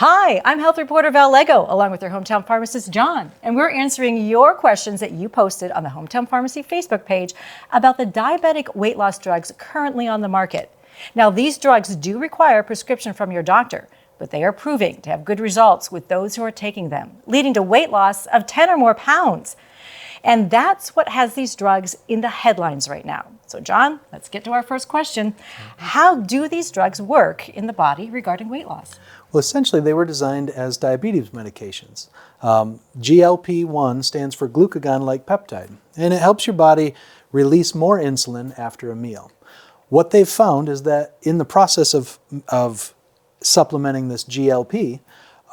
Hi, I'm health reporter Val Lego, along with your hometown pharmacist Jon, and we're answering your questions that you posted on the Hometown Pharmacy Facebook page about the diabetic weight loss drugs currently on the market. Now, these drugs do require a prescription from your doctor, but they are proving to have good results with those who are taking them, leading to weight loss of 10 or more pounds. And that's what has these drugs in the headlines right now. So, Jon, let's get to our first question. How do these drugs work in the body regarding weight loss? Well, essentially, they were designed as diabetes medications. GLP-1 stands for glucagon-like peptide, and it helps your body release more insulin after a meal. What they've found is that in the process of supplementing this GLP,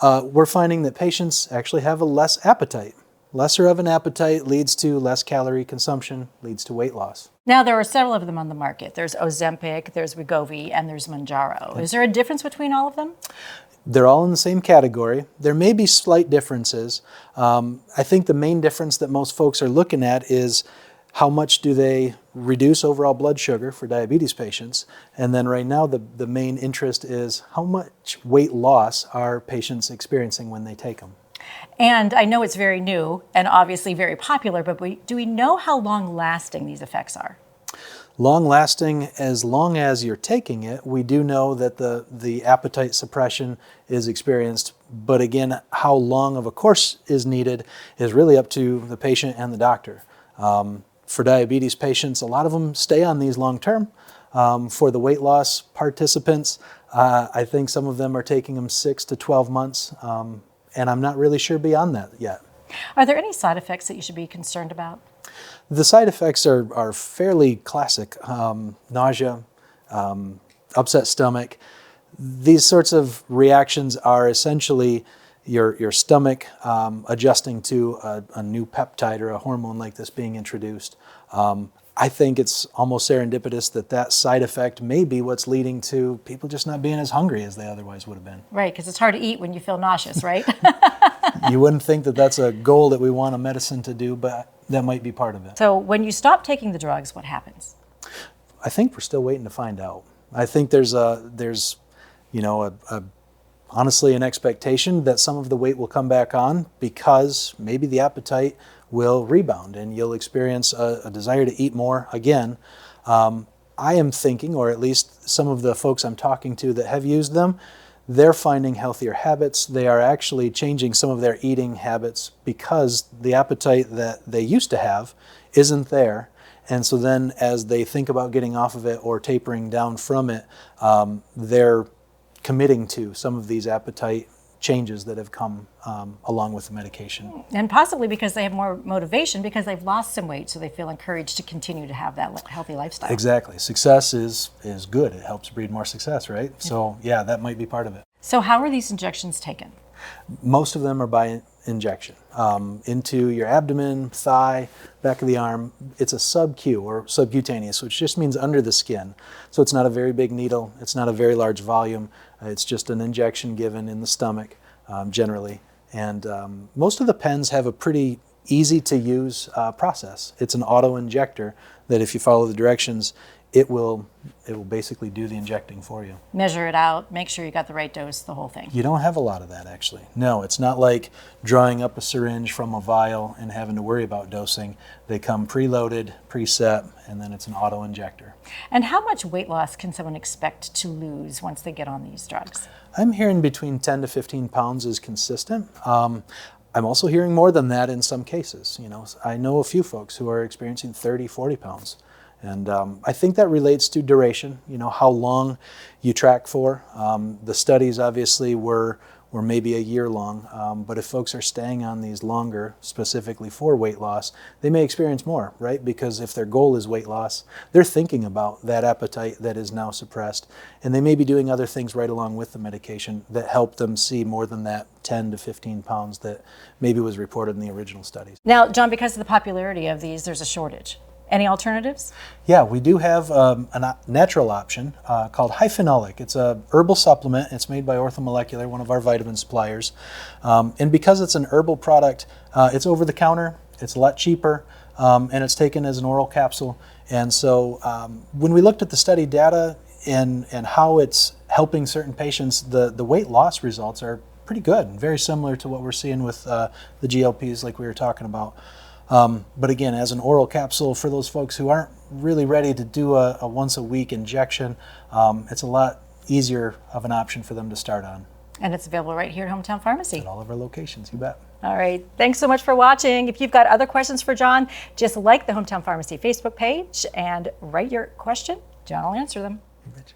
we're finding that patients actually have a less appetite. Lesser of an appetite leads to less calorie consumption, leads to weight loss. Now, there are several of them on the market. There's Ozempic, there's Wegovy, and there's Mounjaro. Is there a difference between all of them? They're all in the same category. There may be slight differences. I think the main difference that most folks are looking at is how much do they reduce overall blood sugar for diabetes patients. And then right now, the main interest is how much weight loss are patients experiencing when they take them. And I know it's very new and obviously very popular, but do we know how long-lasting these effects are? Long-lasting, as long as you're taking it. We do know that the appetite suppression is experienced, but again, how long of a course is needed is really up to the patient and the doctor. For diabetes patients, a lot of them stay on these long-term. For the weight loss participants, I think some of them are taking them 6 to 12 months, and I'm not really sure beyond that yet. Are there any side effects that you should be concerned about? The side effects are fairly classic. Nausea, upset stomach. These sorts of reactions are essentially your stomach adjusting to a new peptide or a hormone like this being introduced. I think it's almost serendipitous that side effect may be what's leading to people just not being as hungry as they otherwise would have been. Right, because it's hard to eat when you feel nauseous, right? You wouldn't think that that's a goal that we want a medicine to do, but that might be part of it. So when you stop taking the drugs, what happens? I think we're still waiting to find out. I think there's honestly an expectation that some of the weight will come back on because maybe the appetite will rebound and you'll experience a desire to eat more again. I am thinking, or at least some of the folks I'm talking to that have used them, they're finding healthier habits. They are actually changing some of their eating habits because the appetite that they used to have isn't there. And so then as they think about getting off of it or tapering down from it, they're committing to some of these appetite changes that have come along with the medication. And possibly because they have more motivation because they've lost some weight, so they feel encouraged to continue to have that healthy lifestyle. Exactly. Success is good. It helps breed more success, right? Yeah. So yeah, that might be part of it. So how are these injections taken? Most of them are by injection into your abdomen, thigh, back of the arm. It's a sub-Q or subcutaneous, which just means under the skin. So it's not a very big needle. It's not a very large volume. It's just an injection given in the stomach generally. And most of the pens have a pretty easy to use process. It's an auto injector that if you follow the directions, it will basically do the injecting for you. Measure it out, make sure you got the right dose, the whole thing. You don't have a lot of that actually. No, it's not like drawing up a syringe from a vial and having to worry about dosing. They come preloaded, preset, and then it's an auto injector. And how much weight loss can someone expect to lose once they get on these drugs? I'm hearing between 10 to 15 pounds is consistent. I'm also hearing more than that in some cases. I know a few folks who are experiencing 30, 40 pounds. And I think that relates to duration, how long you track for. The studies obviously were maybe a year long, but if folks are staying on these longer, specifically for weight loss, they may experience more, right? Because if their goal is weight loss, they're thinking about that appetite that is now suppressed, and they may be doing other things right along with the medication that help them see more than that 10 to 15 pounds that maybe was reported in the original studies. Now, Jon, because of the popularity of these, there's a shortage. Any alternatives? Yeah, we do have a natural option called Hyphenolic. It's a herbal supplement. It's made by Orthomolecular, one of our vitamin suppliers. And because it's an herbal product, it's over the counter. It's a lot cheaper, and it's taken as an oral capsule. And so when we looked at the study data and how it's helping certain patients, the weight loss results are pretty good, very similar to what we're seeing with the GLPs like we were talking about. But again, as an oral capsule for those folks who aren't really ready to do a once-a-week injection, it's a lot easier of an option for them to start on. And it's available right here at Hometown Pharmacy. At all of our locations, you bet. All right. Thanks so much for watching. If you've got other questions for Jon, just like the Hometown Pharmacy Facebook page and write your question. Jon will answer them. You betcha.